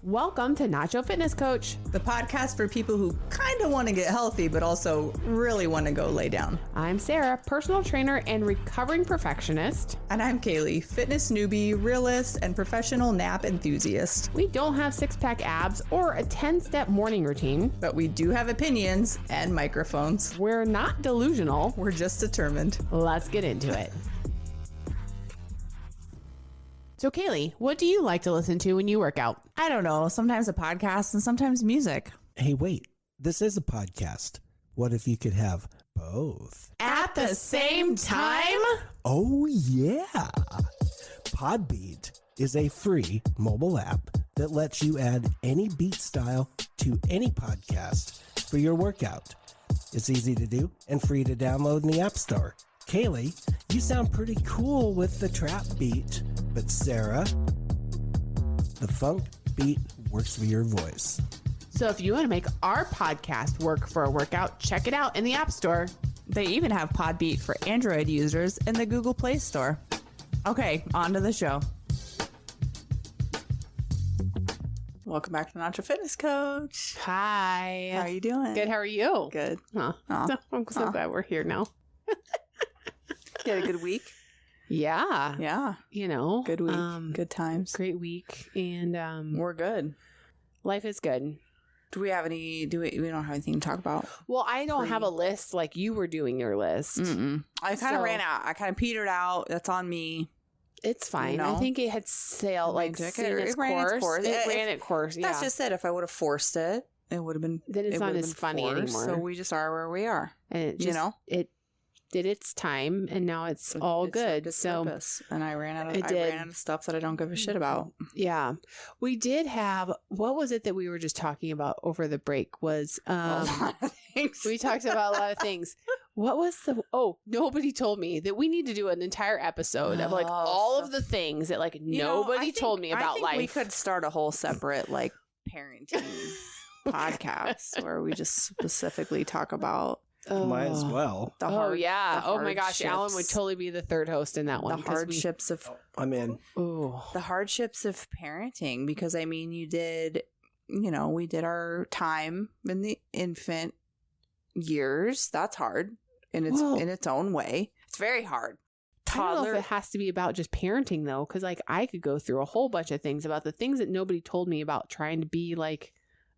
Welcome to Nacho Fitness Coach, the podcast for people who kind of want to get healthy, but also really want to go lay down. I'm Sarah, personal trainer and recovering perfectionist. And I'm Caleigh, fitness newbie, realist, and professional nap enthusiast. We don't have six-pack abs or a 10-step morning routine, but we do have opinions and microphones. We're not delusional. We're just determined. Let's get into it. So Caleigh, what do you like to listen to when you work out? I don't know. Sometimes a podcast and sometimes music. Hey, wait. This is a podcast. What if you could have both? At the same time? Oh, yeah. Podbeat is a free mobile app that lets you add any beat style to any podcast for your workout. It's easy to do and free to download in the App Store. Caleigh, you sound pretty cool with the trap beat, but Sarah, the funk beat works for your voice. So if you want to make our podcast work for a workout, check it out in the App Store. They even have Podbeat for Android users in the Google Play Store. Okay, on to the show. Welcome back to Nacho Fitness Coach. Hi. How are you doing? Good. How are you? Good. Huh. I'm so glad we're here now. You had a good week? Yeah. Yeah. You know. Good week. Good times. Great week. And we're good. Life is good. Do we have any, we don't have anything to talk about? Well, I don't have a list like you were doing your list. I kind of ran out. I kind of petered out. That's on me. It's fine. You know? I think it had sailed it ran its course. It ran its course. Yeah. That's just it. If I would have forced it, it would have been. Then it's not as funny anymore. So we just are where we are. And it just, it did its time, and now it's all good. So, and I ran out of stuff that I don't give a shit about. Yeah, we did have. What was it that we were just talking about over the break? Was a lot of things. We talked about a lot of things. What was the? Oh, nobody told me that we need to do an entire episode of like all of the things that like nobody told me about life. We could start a whole separate like parenting podcast where we just specifically talk about. Might as well. Oh my gosh, Alan would totally be the third host in that one. The hardships of I'm in. The hardships of parenting, because I mean, we did our time in the infant years. That's hard in its own way. It's very hard. Toddler. I don't know if it has to be about just parenting though, because like I could go through a whole bunch of things about the things that nobody told me about trying to be like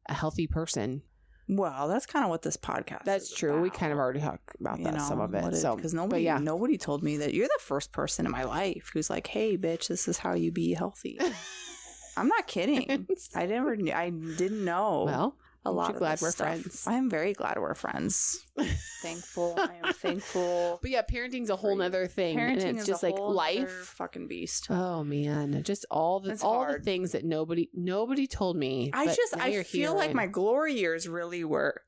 a healthy person. Well, that's kind of what this podcast That's is true. about. We kind of already talked about that, some of it. Because nobody told me that. You're the first person in my life who's like, hey, bitch, this is how you be healthy. I'm not kidding. I didn't know. Well, a lot of glad we're stuff. friends. I am very glad we're friends. Thankful. I am thankful. But yeah, parenting's a whole nother thing. Parenting and it's is just a like whole life. Fucking beast. Oh man, just all the things that nobody told me. I feel like my glory years really were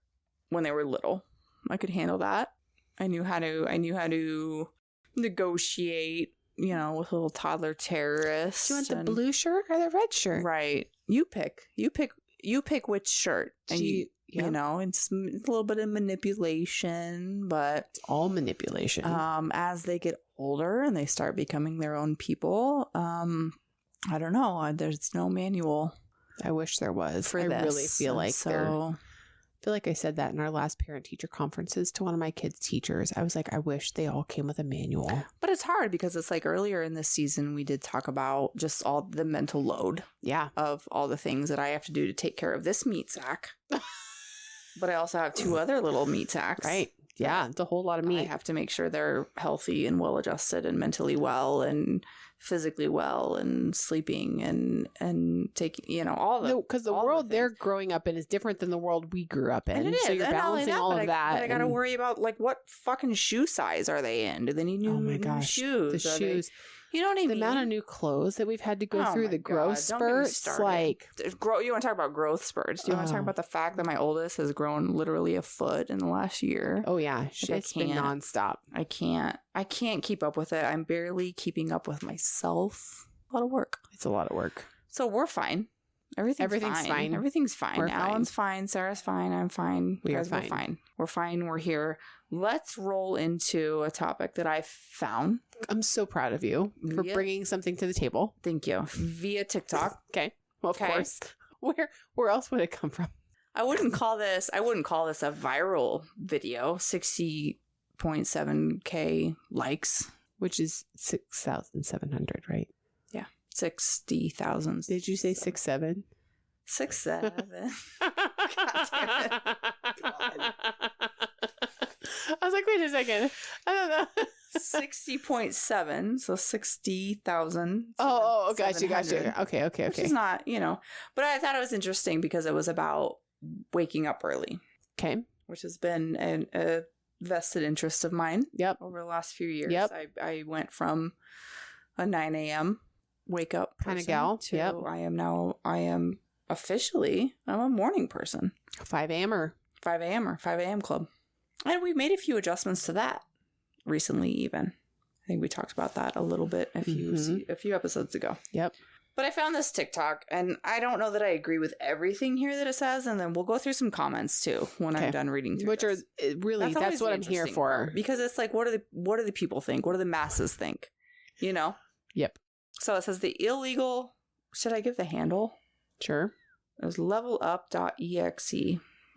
when they were little. I could handle that. I knew how to negotiate, with a little toddler terrorist. Do you want the blue shirt or the red shirt? Right. You pick which shirt. And it's a little bit of manipulation, but it's all manipulation. As they get older and they start becoming their own people, I don't know. There's no manual. I wish there was. I really feel like I feel like I said that in our last parent-teacher conferences to one of my kids' teachers. I was like, I wish they all came with a manual. But it's hard because it's like earlier in this season, we did talk about just all the mental load of all the things that I have to do to take care of this meat sack. But I also have two other little meat sacks. Right. Yeah. It's a whole lot of meat. I have to make sure they're healthy and well adjusted and mentally well and physically well and sleeping and taking, all the... Because the world they're growing up in is different than the world we grew up in. And it is. So you're balancing all of that. But I got to worry about, like, what fucking shoe size are they in? Do they need new shoes? The shoes. You know what I mean? The amount of new clothes that we've had to go through, the growth spurts, like... You want to talk about growth spurts? Do you want to talk about the fact that my oldest has grown literally a foot in the last year? Oh, yeah. It's been nonstop. I can't keep up with it. I'm barely keeping up with myself. A lot of work. It's a lot of work. So we're fine. Everything's fine. Everything's fine. We're Alan's fine. Sarah's fine. I'm fine. We're fine. We're fine. We're here. Let's roll into a topic that I found. I'm so proud of you for bringing something to the table. Thank you. Via TikTok. Okay. Well, of course. Where else would it come from? I wouldn't call this a viral video. 60.7K likes. Which is 6,700, right? Yeah. 60,000. Did you say 6'7"? 6'7". God damn it. God. I was like, wait a second. I don't know. 60.7, so 60,000. Oh, gotcha. Okay. Which is not, but I thought it was interesting because it was about waking up early. Okay. Which has been a vested interest of mine. Yep. Over the last few years. Yep. I went from a 9 a.m. wake up kind of gal to yep. I am officially, I'm a morning person. 5 a.m. 5 a.m. club. And we made a few adjustments to that recently even. I think we talked about that a little bit a few episodes ago. Yep. But I found this TikTok, and I don't know that I agree with everything here that it says, and then we'll go through some comments too when I'm done reading through. Which this. are really that's what I'm here for. Part, because it's like, what do the people think? What do the masses think? Yep. So it says the illegal. Should I give the handle? Sure. It was levelup.exe.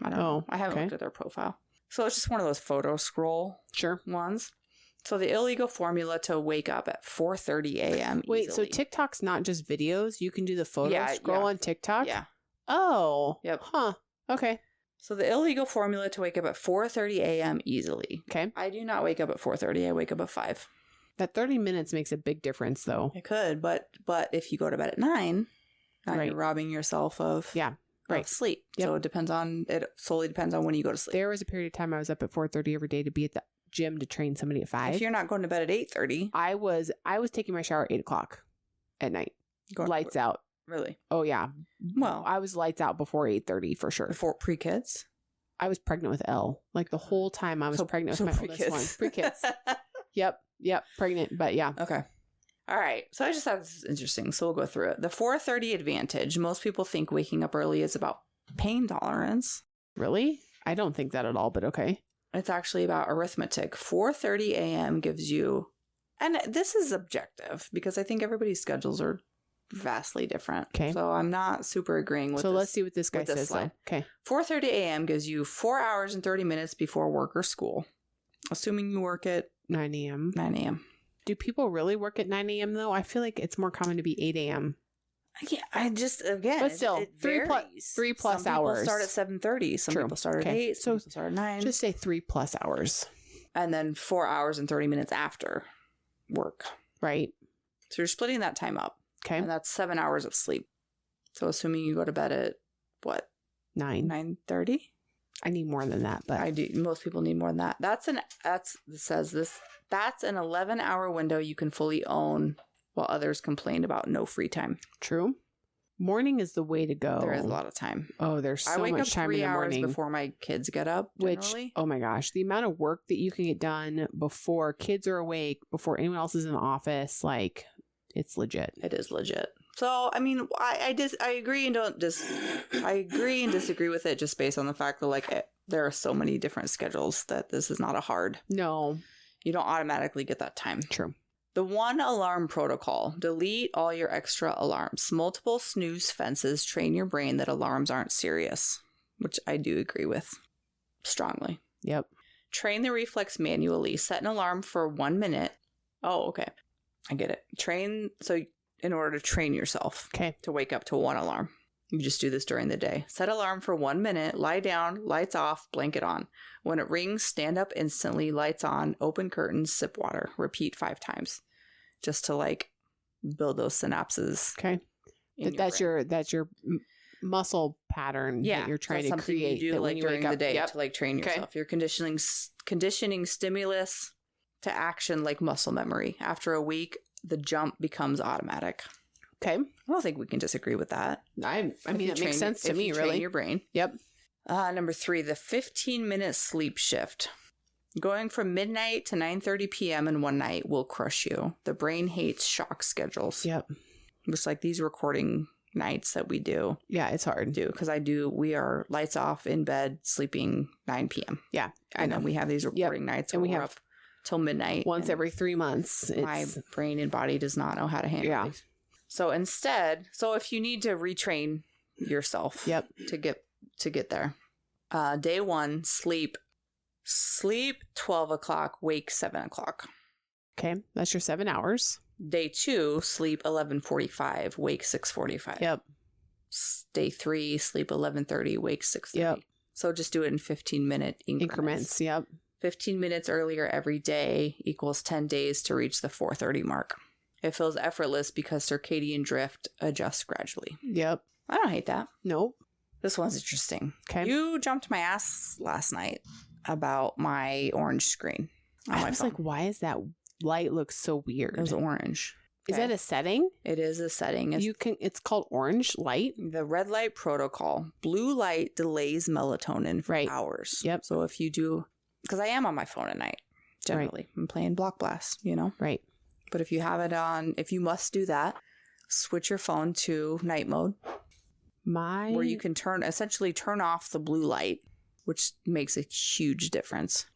I don't know. I haven't looked at their profile. So it's just one of those photo scroll ones. So the illegal formula to wake up at 4:30 a.m. Wait, easily. so TikTok's not just videos? You can do the photo scroll on TikTok? Yeah. Oh. Yep. Huh. Okay. So the illegal formula to wake up at 4:30 a.m. easily. Okay. I do not wake up at 4:30. I wake up at 5. That 30 minutes makes a big difference, though. It could, but if you go to bed at 9, right. you're robbing yourself of sleep. Yep. So it solely depends on when you go to sleep. There was a period of time I was up at 4:30 every day to be at the gym to train somebody at 5. If you're not going to bed at 8:30, I was taking my shower at 8 o'clock at night. Lights out. Really? Oh yeah. Well, I was lights out before 8:30 for sure. Before pre-kids? I was pregnant with Elle. Like the whole time I was pregnant with my oldest one. Pre-kids. Yep. Pregnant, but yeah. Okay. All right. So I just thought this is interesting. So we'll go through it. The 4:30 advantage. Most people think waking up early is about pain tolerance. Really? I don't think that at all, but okay. It's actually about arithmetic. 4:30 a.m. gives you, and this is objective because I think everybody's schedules are vastly different. Okay. So I'm not super agreeing with So let's see what this guy says. Okay. 4:30 a.m. gives you 4 hours and 30 minutes before work or school. Assuming you work at 9 a.m. 9 a.m. Do people really work at 9 a.m. though? I feel like it's more common to be 8 a.m. Yeah, I just, again, but still, it 3 plus some hours. Some people start at 7:30. Some people start at 8. Some people start at 9. Just say 3+ hours. And then 4 hours and 30 minutes after work. Right. So you're splitting that time up. Okay. And that's 7 hours of sleep. So assuming you go to bed at, what? 9:30? I need more than that, but I do. Most people need more than that. That's an 11-hour window you can fully own while others complain about no free time. True. Morning is the way to go. There is a lot of time. Oh, there's so much time in the morning. I wake up 3 hours before my kids get up, generally. Which, oh my gosh, the amount of work that you can get done before kids are awake, before anyone else is in the office, like, it's legit. It is legit. So, I mean, I agree and I agree and disagree with it just based on the fact that, like, there are so many different schedules that this is not a hard. No. You don't automatically get that time. True. The 1 alarm protocol. Delete all your extra alarms. Multiple snooze fences train your brain that alarms aren't serious, which I do agree with strongly. Yep. Train the reflex manually. Set an alarm for 1 minute. Oh, okay. I get it. So in order to train yourself to wake up to 1 alarm, you just do this during the day. Set alarm for 1 minute, lie down, lights off, blanket on. When it rings, stand up instantly, lights on, open curtains, sip water. Repeat 5 times just to like build those synapses. Okay. That's your muscle pattern that you're trying to create. You do like during the day to like train yourself. Okay. You're conditioning stimulus to action like muscle memory. After a week, the jump becomes automatic. Okay. I don't think we can disagree with that. I mean, it makes sense to me, really. Train your brain. Yep. Number 3, the 15-minute sleep shift. Going from midnight to 9:30 p.m. in one night will crush you. The brain hates shock schedules. Yep. Just like these recording nights that we do. Yeah, it's hard. Because we are lights off in bed, sleeping 9 p.m. Yeah, I know. We have these recording nights and we have up till midnight. Once every 3 months. My brain and body does not know how to handle it. So instead, if you need to retrain yourself. Yep. To get there. Day 1, sleep 12 o'clock, wake 7 o'clock. Okay. That's your 7 hours. Day 2, sleep 11:45, wake 6:45. Yep. Day 3, sleep 11:30, wake 6:30. Yep. So just do it in 15-minute increments. Yep. 15 minutes earlier every day equals 10 days to reach the 4:30 mark. It feels effortless because circadian drift adjusts gradually. Yep. I don't hate that. Nope. This one's interesting. Okay. You jumped my ass last night about my orange screen on my I was phone. like, why is that light look so weird? It was orange. Is that a setting? It is a setting. It's called orange light. The red light protocol. Blue light delays melatonin for hours. Yep. So if you do, because I am on my phone at night, generally. I'm playing Block Blast, you know? Right. But if you have it on, if you must do that, switch your phone to night mode. Where you can essentially turn off the blue light, which makes a huge difference.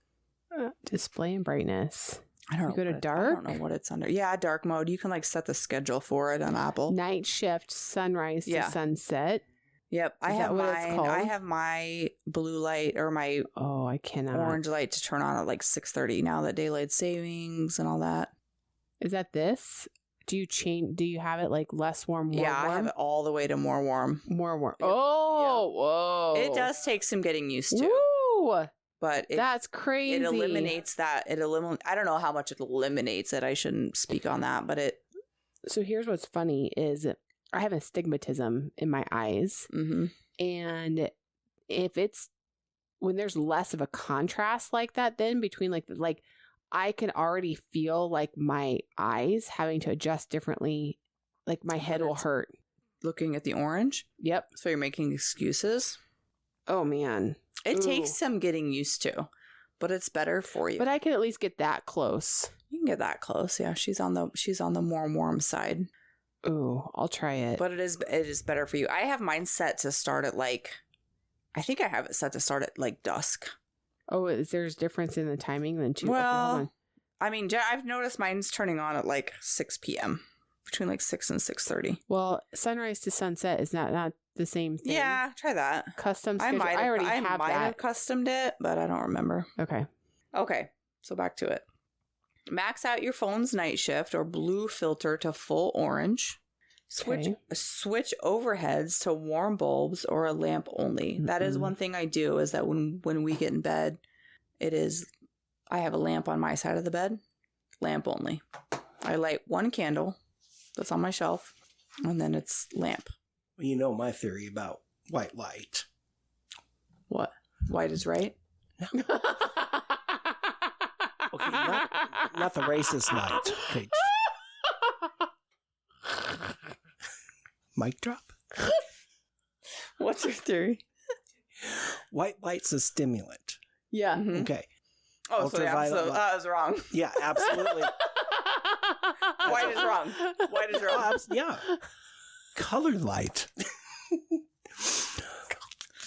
Display and brightness. I don't know. Go to dark? I don't know what it's under. Yeah, dark mode. You can like set the schedule for it on Apple. Night shift, sunrise to sunset. Yep. I have my blue light or my I cannot. Orange light to turn on at like 6:30 now that daylight savings and all that. Is that this? Do you have it like less warm, more warm? I have it all the way to more warm. More warm. Yep. Whoa. It does take some getting used to. Woo! But that's crazy. It eliminates that. I don't know how much it eliminates it. I shouldn't speak on that, but it. So here's what's funny is I have astigmatism in my eyes. Mm-hmm. And if it's when there's less of a contrast like that, then between like I can already feel like my eyes having to adjust differently. Like my head will hurt. Looking at the orange? Yep. So you're making excuses? Oh, man. It takes some getting used to, but it's better for you. But I can at least get that close. You can get that close. Yeah, she's on the more warm side. Ooh, I'll try it. But it is better for you. I have mine set to start at I think I have it set to start at like dusk. Oh, there's difference in the timing then too? Well, okay, I mean, I've noticed mine's turning on at like 6 p.m. Between like 6 and 6:30. Well, sunrise to sunset is not the same thing. Yeah, try that. Custom schedule. I might have customed it, but I don't remember. Okay. So back to it. Max out your phone's night shift or blue filter to full orange. Switch overheads to warm bulbs or a lamp only. Mm-hmm. That is one thing I do is that when we get in bed, I have a lamp on my side of the bed. Lamp only. I light one candle that's on my shelf, and then it's lamp. Well, you know my theory about white light. What? White is right? No. Okay, not the racist light. Okay. Mic drop? What's your theory? White light's a stimulant. Yeah. Mm-hmm. Okay. Oh, so I was wrong. Yeah, absolutely. White is wrong. White is wrong. Yeah. Colored light.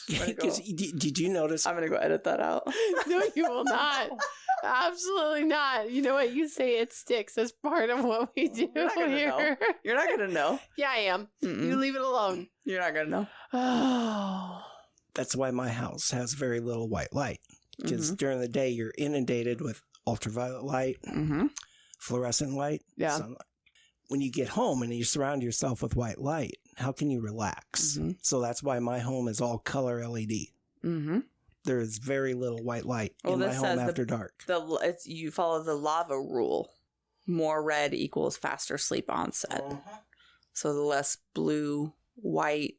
Did you notice? I'm going to go edit that out. No, you will not. Absolutely not. You know what? You say it sticks. That's part of what we do here. You're not going to know. Yeah, I am. Mm-mm. You leave it alone. You're not going to know. Oh. That's why my house has very little white light. Because during the day, you're inundated with ultraviolet light, fluorescent light, sunlight. When you get home and you surround yourself with white light, how can you relax? Mm-hmm. So that's why my home is all color LED. Mm-hmm. There is very little white light in my home after dark. You follow the lava rule. More red equals faster sleep onset. Uh-huh. So the less blue, white,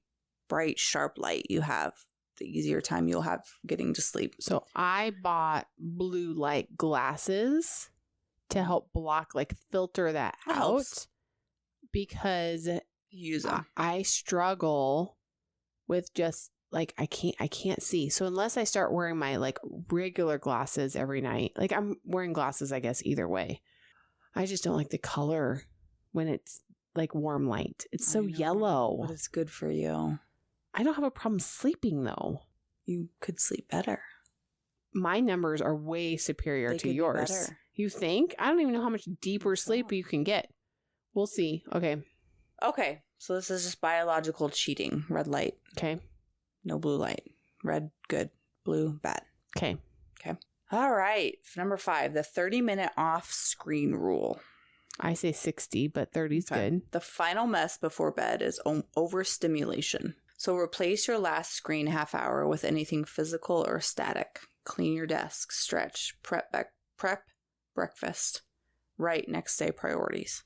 bright, sharp light you have, the easier time you'll have getting to sleep. So I bought blue light glasses to help filter that out because I struggle with just I can't see. So unless I start wearing my regular glasses every night, I'm wearing glasses, I guess, either way. I just don't like the color when it's warm light. It's so yellow. But it's good for you. I don't have a problem sleeping though. You could sleep better. My numbers are way superior to yours. You think? I don't even know how much deeper sleep you can get. We'll see. Okay. Okay, so this is just biological cheating. Red light. Okay. No blue light. Red, good. Blue, bad. Okay. Okay. All right. Number 5, the 30-minute off-screen rule. I say 60, but 30 is good. The final mess before bed is overstimulation. So replace your last screen half hour with anything physical or static. Clean your desk, stretch, prep breakfast. Write next day priorities.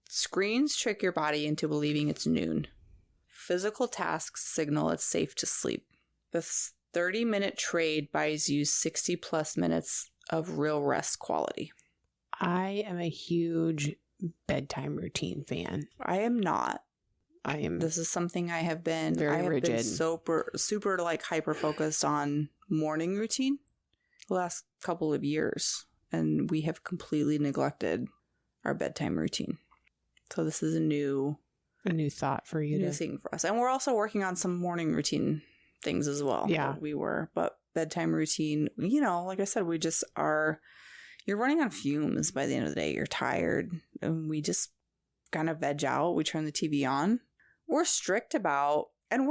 Screens trick your body into believing it's noon. Physical tasks signal it's safe to sleep. This 30-minute trade buys you 60 plus minutes of real rest quality. I am a huge bedtime routine fan. I am not. I am. This is something I have been very rigid. Been super like hyper focused on morning routine the last couple of years, and we have completely neglected our bedtime routine. So this is a new thought for you. New thing for us, and we're also working on some morning routine things as well. Yeah, but bedtime routine. You know, like I said, we just are. You're running on fumes by the end of the day. You're tired, and we just kind of veg out. We turn the TV on. We're strict about, and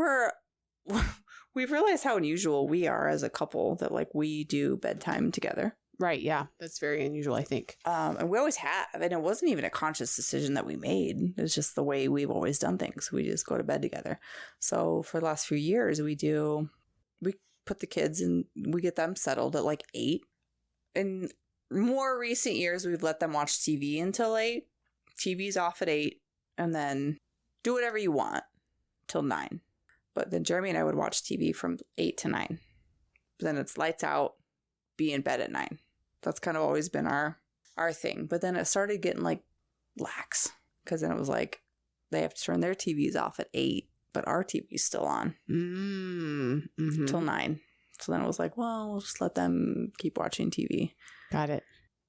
we've realized how unusual we are as a couple that like we do bedtime together. Right. Yeah. That's very unusual, I think. And we always have, and it wasn't even a conscious decision that we made. It's just the way we've always done things. We just go to bed together. So for the last few years, we put the kids and we get them settled at like 8. In more recent years, we've let them watch TV until 8. TV's off at 8, and then do whatever you want till 9. But then Jeremy and I would watch TV from 8 to 9. But then it's lights out, be in bed at 9. That's kind of always been our thing. But then it started getting like lax, because then it was like they have to turn their TVs off at 8, but our TV's still on till 9. So then it was like, well, we'll just let them keep watching TV. Got it.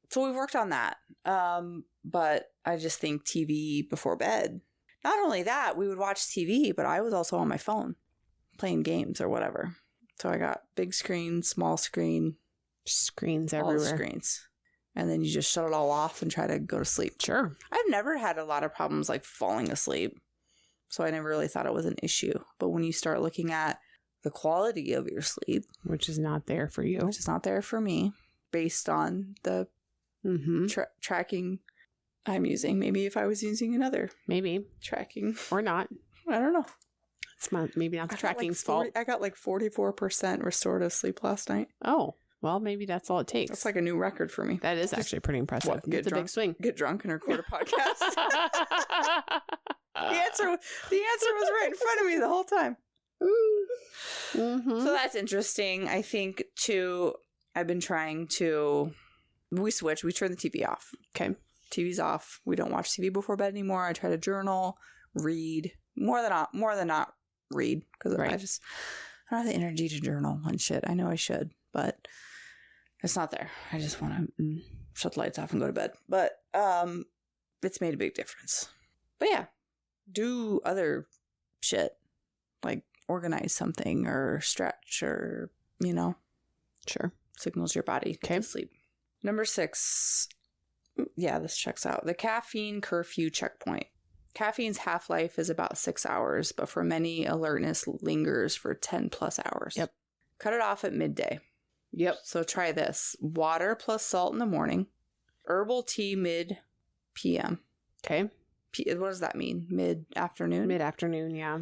So we've worked on that. But I just think TV before bed. Not only that, we would watch TV, but I was also on my phone playing games or whatever. So I got big screen, small screen. Screens all everywhere. The screens. And then you just shut it all off and try to go to sleep. Sure. I've never had a lot of problems like falling asleep. So I never really thought it was an issue. But when you start looking at the quality of your sleep. Which is not there for you. Which is not there for me. Based on the tracking I'm using. Maybe if I was using another. Maybe. Tracking. Or not. I don't know. It's maybe not the tracking's fault. I got like 44% restorative sleep last night. Oh. Well, maybe that's all it takes. That's like a new record for me. That is actually pretty impressive. What, it's a big swing. Get drunk and record a podcast. The answer was right in front of me the whole time. So that's interesting. I think too, I've been trying to, we turn the TV off. Okay. TV's off. We don't watch TV before bed anymore. I try to journal, read, more than not read, because I don't have the energy to journal and shit. I know I should, but it's not there. I just want to shut the lights off and go to bed. But it's made a big difference. But yeah, do other shit, like organize something or stretch or, Sure. Signals your body to sleep. Number 6. Yeah, this checks out. The caffeine curfew checkpoint. Caffeine's half-life is about 6 hours, but for many, alertness lingers for 10 plus hours. Yep. Cut it off at midday. Yep. So try this. Water plus salt in the morning. Herbal tea mid-PM. Okay. What does that mean? Mid-afternoon? Mid-afternoon, yeah.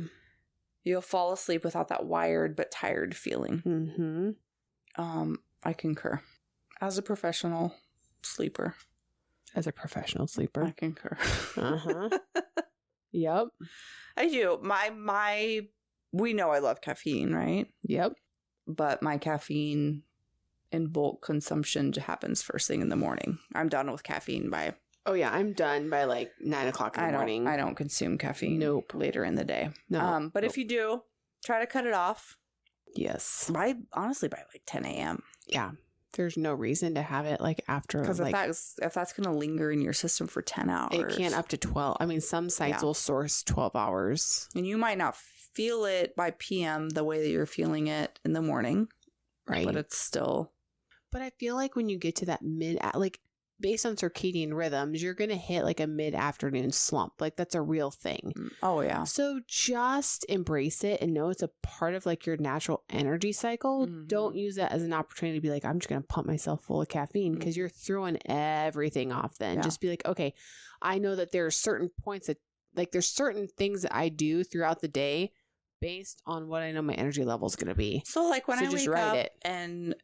You'll fall asleep without that wired but tired feeling. I concur. As a professional sleeper. I concur. Yep. I do. We know I love caffeine, right? Yep. But my caffeine in bulk consumption happens first thing in the morning. I'm done with caffeine by... Oh, yeah. I'm done by like 9 o'clock in the morning. I don't consume caffeine later in the day. No. But if you do, try to cut it off. Yes. Honestly, by like 10 a.m. Yeah. There's no reason to have it like after. Because if that's going to linger in your system for 10 hours. It can up to 12. I mean, some sites will source 12 hours. And you might not feel it by PM the way that you're feeling it in the morning. Right. But it's still. But I feel like when you get to that based on circadian rhythms, you're going to hit like a mid-afternoon slump. Like that's a real thing. Oh, yeah. So just embrace it and know it's a part of like your natural energy cycle. Don't use that as an opportunity to be like, I'm just going to pump myself full of caffeine, because you're throwing everything off then. Yeah. Just be like, okay, I know that there are certain points that like there's certain things that I do throughout the day based on what I know my energy level is going to be. So like when I wake up and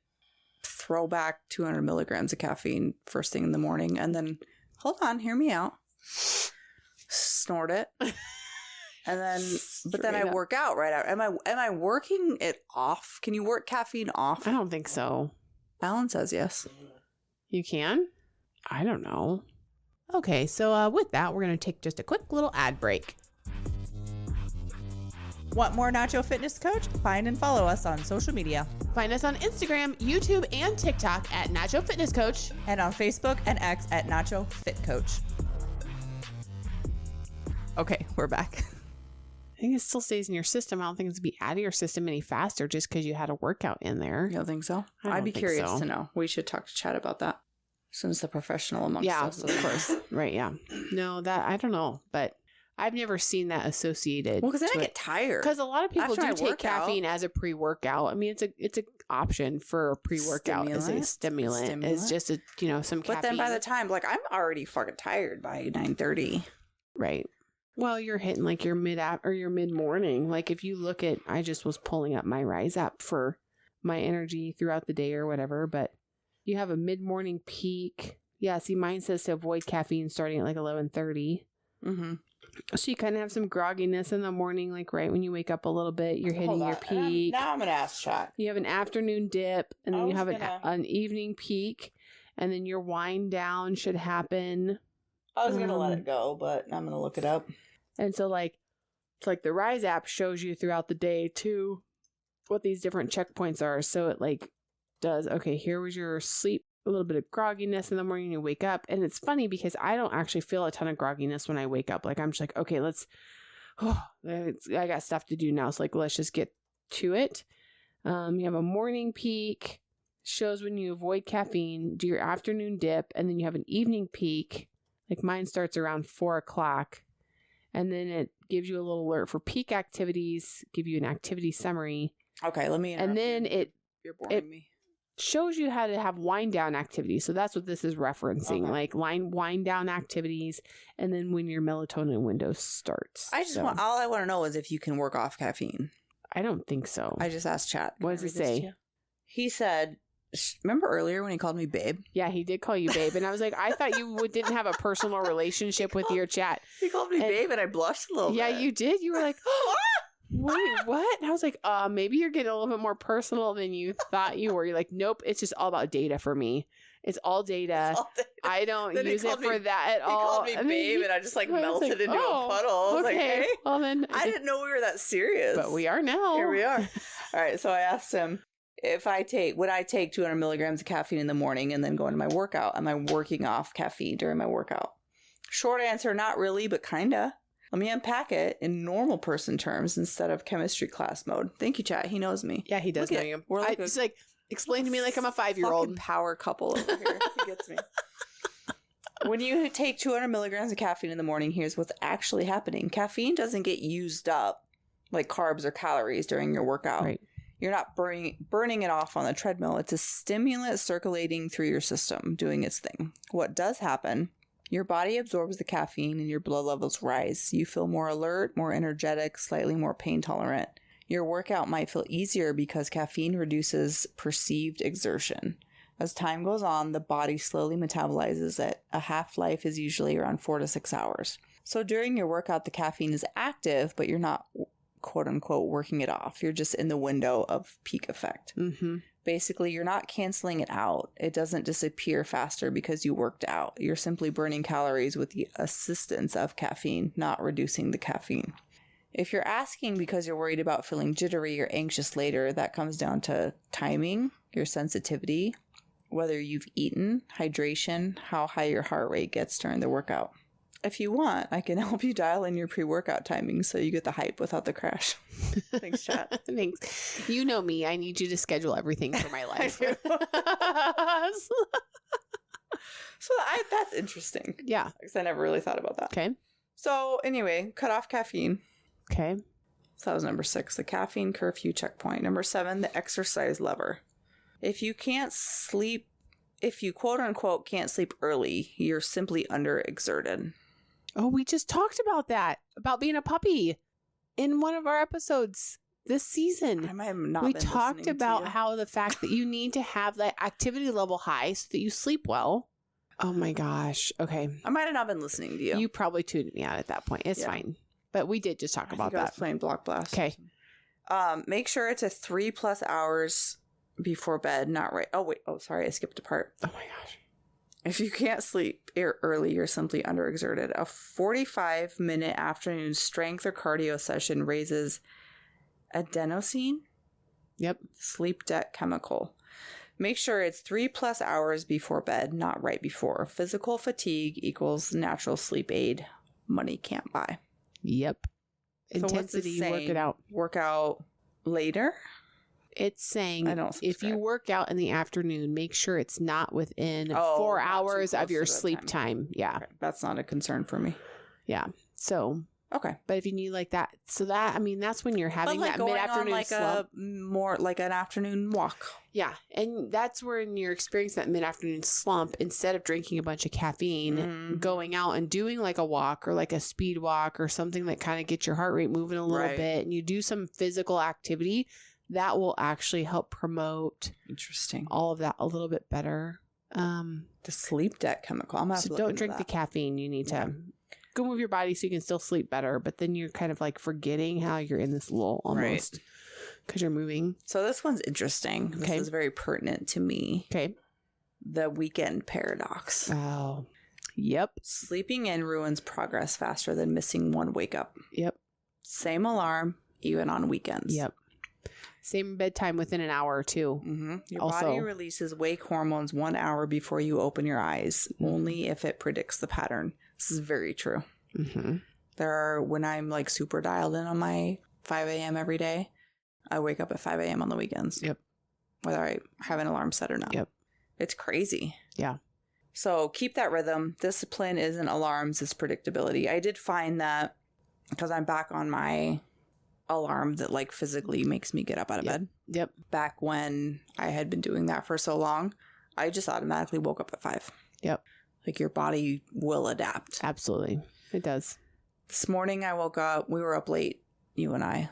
throw back 200 milligrams of caffeine first thing in the morning, and then hold on, hear me out, snort it, and then but then I work out right out. Am I working it off? Can you work caffeine off? I don't think so. Alan says yes. You can? I don't know. Okay, so with that, we're going to take just a quick little ad break. Want more Nacho Fitness Coach? Find and follow us on social media. Find us on Instagram, YouTube, and TikTok at Nacho Fitness Coach. And on Facebook and X at Nacho Fit Coach. Okay, we're back. I think it still stays in your system. I don't think it's going to be out of your system any faster just because you had a workout in there. You don't think so? I'd be curious to know. We should talk to Chad about that. Since the professional amongst us, of course. Right, yeah. No, that, I don't know, but I've never seen that associated. Well, because then I get tired. Because a lot of people do take caffeine as a pre-workout. I mean, it's an option for a pre-workout as a stimulant. It's just some caffeine. But then by the time, like, I'm already fucking tired by 9:30. Right. Well, you're hitting like your mid-morning. Like if you look at, I just was pulling up my Rise app for my energy throughout the day or whatever, but you have a mid-morning peak. Yeah, see, mine says to avoid caffeine starting at like 11:30. Mm-hmm. So you kind of have some grogginess in the morning, like right when you wake up a little bit, you're hitting your peak. Now I'm going to ask Chuck. You have an afternoon dip, and then you have an evening peak, and then your wind down should happen. I was going to let it go, but I'm going to look it up. And so like the Rise app shows you throughout the day too what these different checkpoints are. So it like does, okay, here was your sleep, a little bit of grogginess in the morning, you wake up. And it's funny because I don't actually feel a ton of grogginess when I wake up. Like I'm just like, okay, I got stuff to do now. So like, let's just get to it. You have a morning peak, shows when you avoid caffeine, do your afternoon dip, and then you have an evening peak. Like mine starts around 4:00. And then it gives you a little alert for peak activities, give you an activity summary. Okay, let me interrupt. And then you're boring me. Shows you how to have wind down activities. So that's what this is referencing, okay. Like wind down activities, and then when your melatonin window starts. All I want to know is if you can work off caffeine. I don't think so. I just asked Chat. What does it say? He said, remember earlier when he called me babe? Yeah, he did call you babe. And I was like, I thought you didn't have a personal relationship with your chat. He called me babe and I blushed a little bit. Yeah, you did. You were like, wait, what? And I was like, maybe you're getting a little bit more personal than you thought you were. You're like, nope, it's just all about data for me. It's all data. I don't use it for that at all. He called me babe and I just like melted into a puddle. I was like, hey. Well, then I didn't know we were that serious. But we are now. Here we are. All right. So I asked him, would I take 200 milligrams of caffeine in the morning and then go into my workout? Am I working off caffeine during my workout? Short answer, not really, but kinda. Let me unpack it in normal person terms instead of chemistry class mode. Thank you, chat. He knows me. Yeah, he does know you. He's like, explain to me like I'm a 5-year-old. Power couple over here. He gets me. When you take 200 milligrams of caffeine in the morning, here's what's actually happening. Caffeine doesn't get used up like carbs or calories during your workout. Right. You're not burning it off on the treadmill. It's a stimulant circulating through your system, doing its thing. What does happen, your body absorbs the caffeine and your blood levels rise. You feel more alert, more energetic, slightly more pain tolerant. Your workout might feel easier because caffeine reduces perceived exertion. As time goes on, the body slowly metabolizes it. A half-life is usually around 4 to 6 hours. So during your workout, the caffeine is active, but you're not quote-unquote working it off. You're just in the window of peak effect. Mm-hmm. Basically, you're not canceling it out. It doesn't disappear faster because you worked out. You're simply burning calories with the assistance of caffeine, not reducing the caffeine. If you're asking because you're worried about feeling jittery or anxious later, that comes down to timing, your sensitivity, whether you've eaten, hydration, how high your heart rate gets during the workout. If you want, I can help you dial in your pre-workout timing so you get the hype without the crash. Thanks, chat. Thanks. You know me. I need you to schedule everything for my life. So that's interesting. Yeah. Because I never really thought about that. Okay. So anyway, cut off caffeine. Okay. So that was number 6, the caffeine curfew checkpoint. Number 7, the exercise lever. If you quote unquote can't sleep early, you're simply underexerted. Oh, we just talked about that, about being a puppy in one of our episodes this season. I might have not We been talked listening to about you. how the fact that you need to have that activity level high so that you sleep well. Oh my gosh. Okay. I might have not been listening to you. You probably tuned me out at that point. It's Yeah. fine. But we did just talk about I was that. playing Block Blast. Okay. Make sure it's a 3+ hours before bed, not right. Oh, wait. Oh, sorry. I skipped a part. Oh my gosh. If you can't sleep early, you're simply underexerted. A 45-minute afternoon strength or cardio session raises adenosine, Yep. sleep debt chemical. Make sure it's 3+ hours before bed, not right before. Physical fatigue equals natural sleep aid. Money can't buy. Yep. So what's Intensity, this work it saying? out. Work out later? It's saying I don't if you subscribe. work out in the afternoon, make sure it's not within Oh, 4 not too hours close of your to the sleep time. Yeah. Okay, that's not a concern for me. Yeah. So, Okay. but if you need like that, so that, I mean, that's when you're having But like that going mid-afternoon on like slump. more like an afternoon walk. Yeah. And that's when you're experiencing that mid-afternoon slump. Instead of drinking a bunch of caffeine, Mhm. going out and doing like a walk or like a speed walk or something that kind of gets your heart rate moving a little Right. bit, and you do some physical activity, that will actually help promote Interesting. all of that a little bit better. The sleep debt chemical. I'm gonna have to So look don't into drink the that. caffeine. You need to Yeah. go move your body so you can still sleep better, but then you're kind of like forgetting how you're in this lull almost because you're moving. So this one's interesting. Okay. This is very pertinent to me. Okay. The weekend paradox. Oh, yep. Sleeping in ruins progress faster than missing one wake up. Yep. Same alarm, even on weekends. Yep. Same bedtime within an hour or two. Mm-hmm. Your Also- body releases wake hormones 1 hour before you open your eyes, only if it predicts the pattern. This is very true. Mm-hmm. When I'm like super dialed in on my 5 a.m. every day, I wake up at 5 a.m. on the weekends. Yep. Whether I have an alarm set or not. Yep. It's crazy. Yeah. So keep that rhythm. Discipline isn't alarms, it's predictability. I did find that because I'm back on my alarm that like physically makes me get up out of bed. Yep. Back when I had been doing that for so long, I just automatically woke up at 5. Yep. Like your body will adapt. Absolutely. It does. This morning I woke up, we were up late, you and I,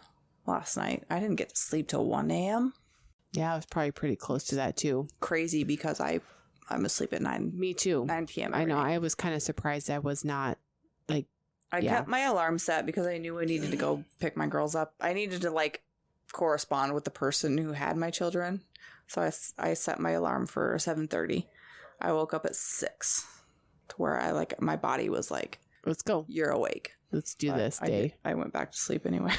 last night. I didn't get to sleep till 1 a.m. Yeah, I was probably pretty close to that too. Crazy because I'm asleep at 9 Me too. p.m. I every know. night. I was kind of surprised I was not like, I Yeah. kept my alarm set because I knew I needed to go pick my girls up. I needed to like correspond with the person who had my children. So I set my alarm for 7:30. I woke up at 6 to where I like my body was like, let's go. you're awake. Let's do But this I day. I went back to sleep anyway.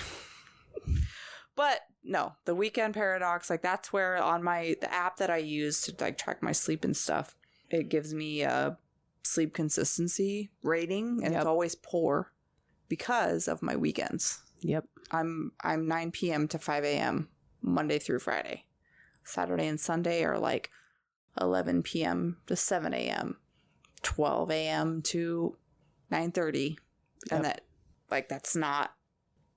But no, the weekend paradox, like that's where on the app that I use to like track my sleep and stuff, it gives me a sleep consistency rating, and Yep. it's always poor because of my weekends. Yep. I'm 9 p.m. to 5 a.m. Monday through Friday. Saturday and Sunday are like 11 p.m. to 7 a.m., 12 a.m. to 9:30, and that's not,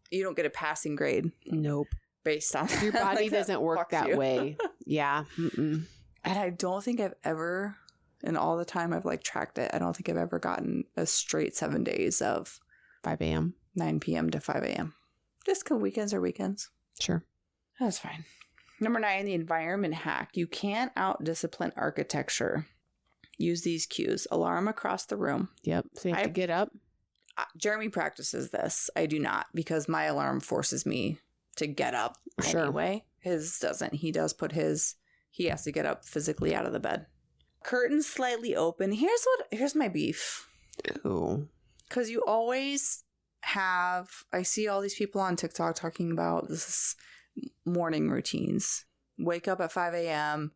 you don't get a passing grade Nope. based on Your body like, that doesn't work fucks that you. way. Yeah. Mm-mm. And I don't think I've ever, in all the time I've like tracked it, I don't think I've ever gotten a straight 7 days of 5 a.m. 9 p.m. to 5 a.m. Just because weekends are weekends. Sure. That's fine. Number 9, the environment hack. You can't out-discipline architecture. Use these cues. Alarm across the room. Yep. So you have to get up. Jeremy practices this. I do not, because my alarm forces me to get up Sure. anyway. His doesn't. He does put he has to get up physically out of the bed. Curtains slightly open. Here's my beef. Ooh. Because you always I see all these people on TikTok talking about this morning routines. Wake up at 5 a.m.,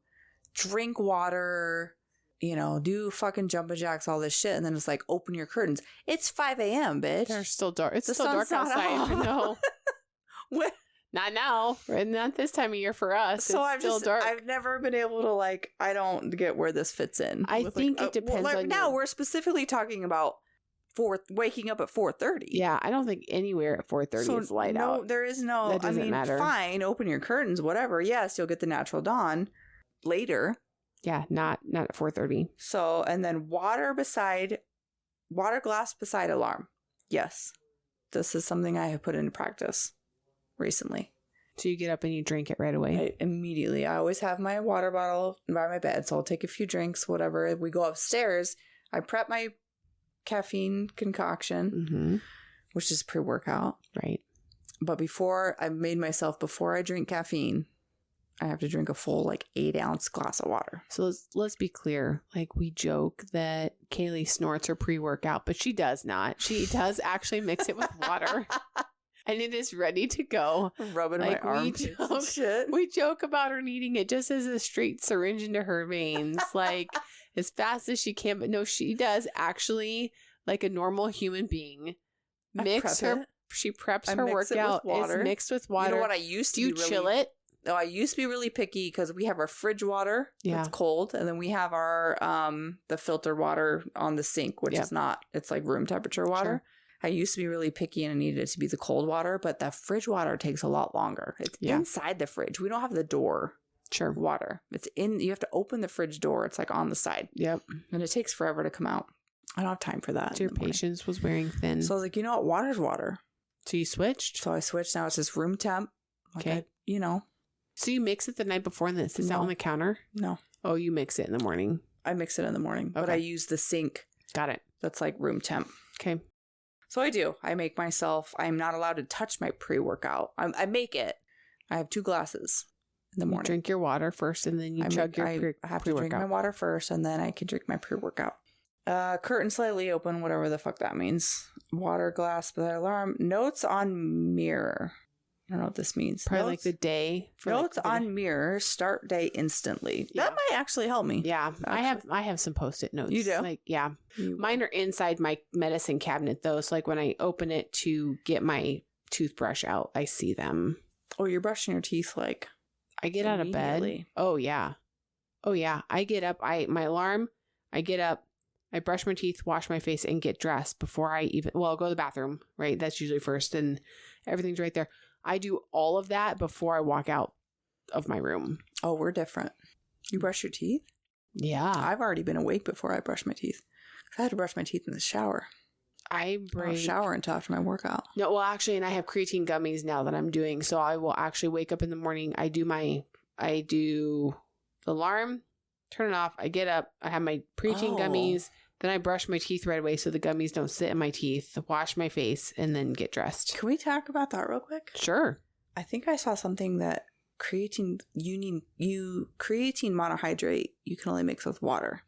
drink water, do fucking jumping jacks, all this shit. And then it's like, open your curtains. It's 5 a.m., bitch. They're still dark. It's The still dark sun's not outside. out. No. What? Not now. Not this time of year for us. So it's still dark. I've never been able to like. I don't get where this fits in. I think it depends on now we're specifically talking about waking up at 4:30. Yeah, I don't think anywhere at 4:30 is light out. There is no. That doesn't matter. Fine, open your curtains, whatever. Yes, you'll get the natural dawn later. Yeah, not at 4:30. So, and then water glass beside alarm. Yes, this is something I have put into practice recently. So you get up and you drink it right away. Immediately. I always have my water bottle by my bed, so I'll take a few drinks, whatever. If we go upstairs, I prep my caffeine concoction, which is pre-workout. Right. But before I drink caffeine, I have to drink a full 8-ounce glass of water. So let's be clear. We joke that Caleigh snorts her pre-workout, but she does not. She does actually mix it with water. And it is ready to go. Rubbing my arms and shit. We joke about her needing it just as a straight syringe into her veins, as fast as she can. But no, she does actually, like a normal human being, she preps her workout. It's mixed with water. You know what I used to do? You chill it? No, I used to be really picky because we have our fridge water that's cold, and then we have our the filter water on the sink, which is not. It's like room temperature water. Sure. I used to be really picky and I needed it to be the cold water, but the fridge water takes a lot longer. It's inside the fridge. We don't have the door. Sure. Water. It's in. You have to open the fridge door. It's on the side. Yep. And it takes forever to come out. I don't have time for that. So your patience was wearing thin. So I was like, you know what? Water's water. So you switched? So I switched. Now it's just room temp. Okay. So you mix it the night before and then it sits out on the counter? No. Oh, you mix it in the morning? I mix it in the morning, but I use the sink. Got it. That's room temp. Okay. So I do. I make myself. I'm not allowed to touch my pre-workout. I make it. I have 2 glasses in the morning. You drink your water first and then you chug your pre-workout. I have to drink my water first and then I can drink my pre-workout. Curtain slightly open, whatever the fuck that means. Water glass by alarm. Notes on mirror. I don't know what this means. Probably the day. Notes on mirror. Start day instantly. Yeah. That might actually help me. Yeah. Actually. I have some Post-it notes. You do? Mine are inside my medicine cabinet though. So when I open it to get my toothbrush out, I see them. Oh, you're brushing your teeth I get out of bed. Oh yeah. I get up. My alarm. I get up. I brush my teeth, wash my face, and get dressed before I I'll go to the bathroom. Right. That's usually first, and everything's right there. I do all of that before I walk out of my room. Oh, we're different. You brush your teeth? Yeah. I've already been awake before I brush my teeth. I had to brush my teeth in the shower. I don't shower until after my workout. No, well, actually, and I have creatine gummies now that I'm doing. So I will actually wake up in the morning. I do the alarm, turn it off. I get up. I have my creatine gummies. Then I brush my teeth right away so the gummies don't sit in my teeth, wash my face, and then get dressed. Can we talk about that real quick? Sure. I think I saw something that creatine monohydrate you can only mix with water.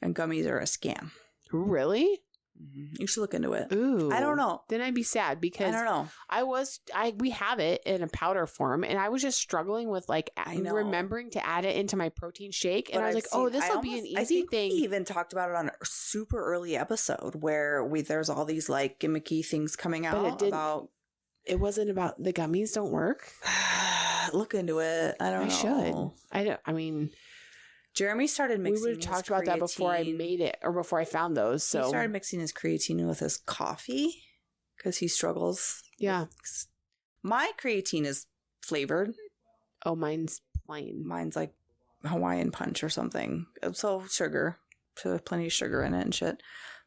And gummies are a scam. Really? Mm-hmm. You should look into it. Ooh. I don't know. Then I'd be sad because I don't know. We have it in a powder form and I was just struggling with remembering to add it into my protein shake. And I was this will be an easy thing. We even talked about it on a super early episode where there's all these gimmicky things coming out about. It wasn't about the gummies don't work. Look into it. I don't know. I should. I mean, Jeremy started mixing. We would have talked about that before I made it or before I found those. So he started mixing his creatine with his coffee because he struggles. Yeah. My creatine is flavored. Oh, mine's plain. Mine's like Hawaiian punch or something. So sugar. So there's plenty of sugar in it and shit.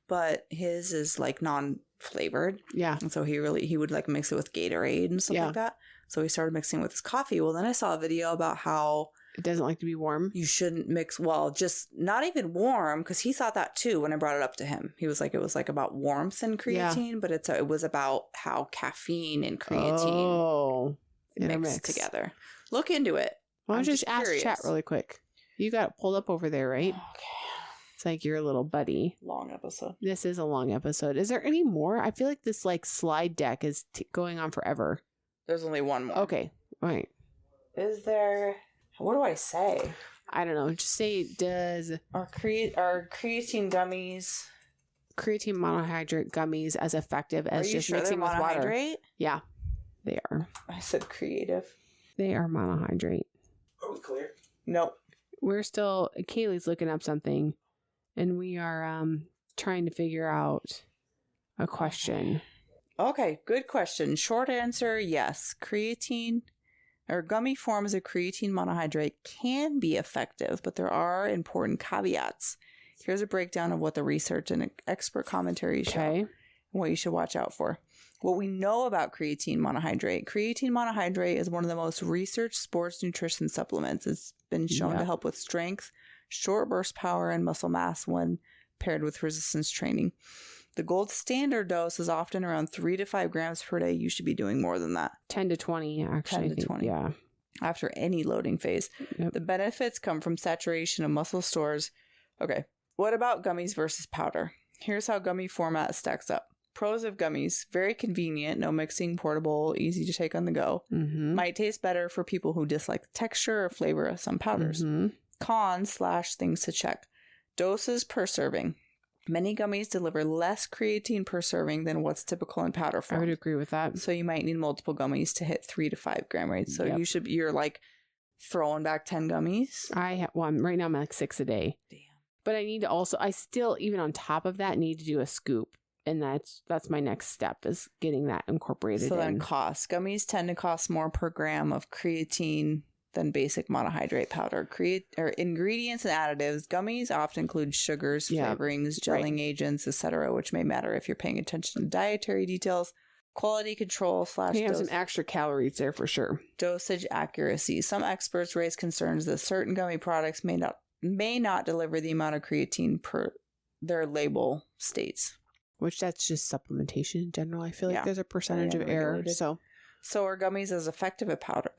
But his is non-flavored. Yeah. And so he would mix it with Gatorade and stuff like that. So he started mixing with his coffee. Well, then I saw a video about how it doesn't like to be warm. You shouldn't mix, just not even warm, because he thought that too when I brought it up to him. He was like, it was about warmth and creatine, but it was about how caffeine and creatine mix together. Look into it. Why don't you just ask chat really quick? You got it pulled up over there, right? Okay. It's like your little buddy. Long episode. This is a long episode. Is there any more? I feel like this slide deck is going on forever. There's only one more. Okay. All right. Is there... What do I say? I don't know. Just say, does our creatine gummies, creatine monohydrate gummies as effective as just mixing with water? Yeah. They are. I said creative. They are monohydrate. Are we clear? Nope. We're still, Kaylee's looking up something, and we are trying to figure out a question. Okay, good question. Short answer, yes. Creatine or gummy forms of creatine monohydrate can be effective, but there are important caveats. Here's a breakdown of what the research and expert commentary show and what you should watch out for. What we know about creatine monohydrate is one of the most researched sports nutrition supplements. It's been shown to help with strength, short burst power, and muscle mass when paired with resistance training. The gold standard dose is often around 3 to 5 grams per day. You should be doing more than that. 10 to 20, actually. 10 to 20. Yeah. After any loading phase. Yep. The benefits come from saturation of muscle stores. Okay. What about gummies versus powder? Here's how gummy format stacks up. Pros of gummies: very convenient, no mixing, portable, easy to take on the go. Mm-hmm. Might taste better for people who dislike the texture or flavor of some powders. Mm-hmm. Cons / things to check. Doses per serving. Many gummies deliver less creatine per serving than what's typical in powder I form. would agree with that. So you might need multiple gummies to hit 3 to 5 gram rates. So you're like throwing back 10 gummies. I have one right now. I'm like 6 a day. Damn. But I need to also, I still, even on top of that, need to do a scoop. And that's my next step, is getting that incorporated. So then cost. Gummies tend to cost more per gram of creatine than basic monohydrate powder. Ingredients and additives. Gummies often include sugars, flavorings, gelling agents, etc., which may matter if you're paying attention to dietary details. Quality control / you have some extra calories there for sure. Dosage accuracy. Some experts raise concerns that certain gummy products may not deliver the amount of creatine per their label states. Which that's just supplementation in general. I feel like there's a percentage of error. So are gummies as effective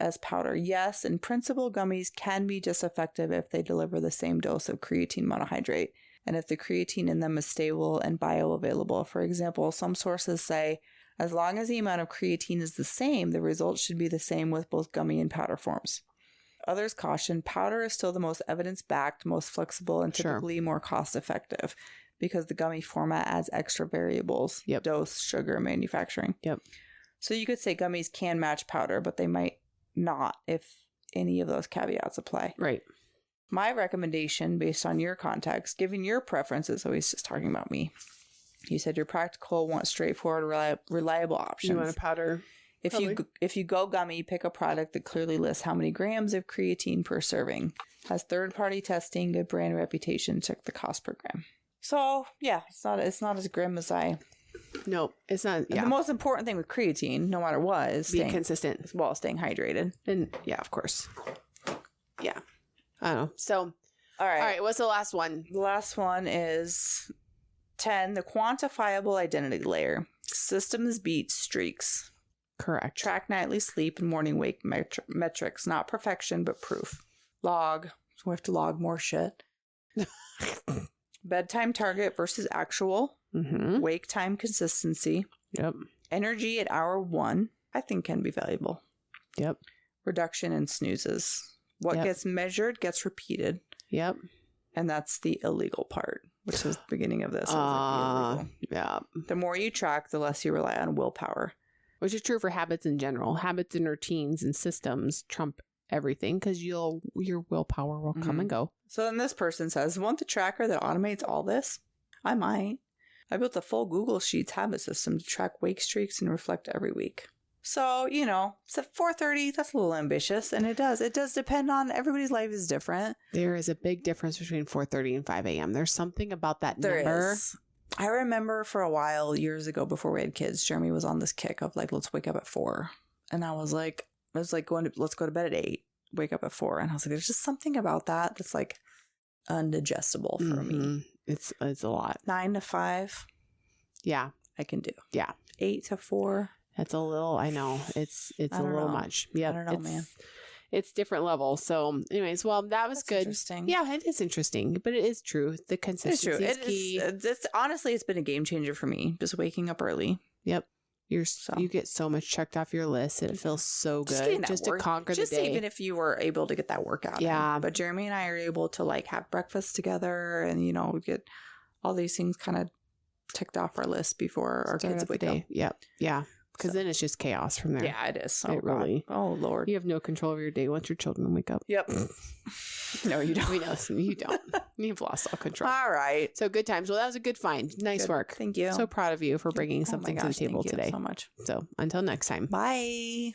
as powder? Yes, in principle, gummies can be just effective if they deliver the same dose of creatine monohydrate, and if the creatine in them is stable and bioavailable. For example, some sources say, as long as the amount of creatine is the same, the results should be the same with both gummy and powder forms. Others caution, powder is still the most evidence-backed, most flexible, and typically more cost-effective, because the gummy format adds extra variables, dose, sugar, manufacturing. So you could say gummies can match powder, but they might not if any of those caveats apply. Right. My recommendation, based on your context, given your preferences, so he's just talking about me. You said you're practical, want straightforward, reliable options. You want a powder? If you go gummy, pick a product that clearly lists how many grams of creatine per serving, has third-party testing, good brand reputation, check the cost per gram. So, yeah, it's not as grim as I... No, it's not. Yeah. The most important thing with creatine, no matter what, is being consistent. Staying hydrated. And, yeah, of course. Yeah. I don't know. So, all right. What's the last one? The last one is 10, the quantifiable identity layer. Systems beat streaks. Correct. Track nightly sleep and morning wake metrics. Not perfection, but proof. Log. So we have to log more shit. Bedtime target versus actual. Mm-hmm. Wake time consistency. Yep. Energy at hour 1, I think, can be valuable. Yep. Reduction in snoozes. What gets measured gets repeated. Yep. And that's the illegal part, which is the beginning of this. Yeah. The more you track, the less you rely on willpower. Which is true for habits in general. Habits and routines and systems trump everything, because your willpower will come and go. So then this person says, want the tracker that automates all this? I might. I built a full Google Sheets habit system to track wake streaks and reflect every week. So, it's at 4:30. That's a little ambitious. And it does depend on, everybody's life is different. There is a big difference between 4:30 and 5 a.m. There's something about that number. There is. I remember for a while, years ago, before we had kids, Jeremy was on this kick of like, let's wake up at 4. And I was like let's go to bed at 8, wake up at 4. And I was like, there's just something about that that's like undigestible for me. It's a lot. 9 to 5. Yeah. I can do. Yeah. 8 to 4. That's a little, I know. It's a little much. Yeah. I don't know, man. It's different levels. So anyways, well, that was good. Interesting. Yeah, it is interesting, but it is true. The consistency is key. Honestly, it's been a game changer for me, just waking up early. Yep. You get so much checked off your list. It feels so good just to conquer the day. Even if you were able to get that workout. Yeah. But Jeremy and I are able to like have breakfast together, and we get all these things kind of ticked off our list before our kids wake up. Yep. Yeah. Because then it's just chaos from there. Yeah, it is. Really. Oh, Lord. You have no control over your day once your children wake up. Yep. No, you don't. We know. You don't. You've lost all control. All right. So good times. Well, that was a good find. Nice Good. work. Thank you. So proud of you for bringing something to the table thank you today. so much. So until next time. Bye.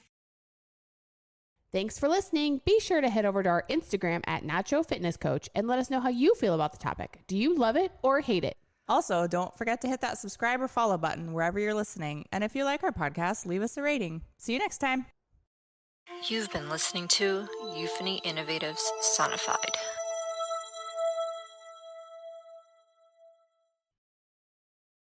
Thanks for listening. Be sure to head over to our Instagram at Nacho Fitness Coach and let us know how you feel about the topic. Do you love it or hate it? Also, don't forget to hit that subscribe or follow button wherever you're listening. And if you like our podcast, leave us a rating. See you next time. You've been listening to Euphony Innovatives Sonified.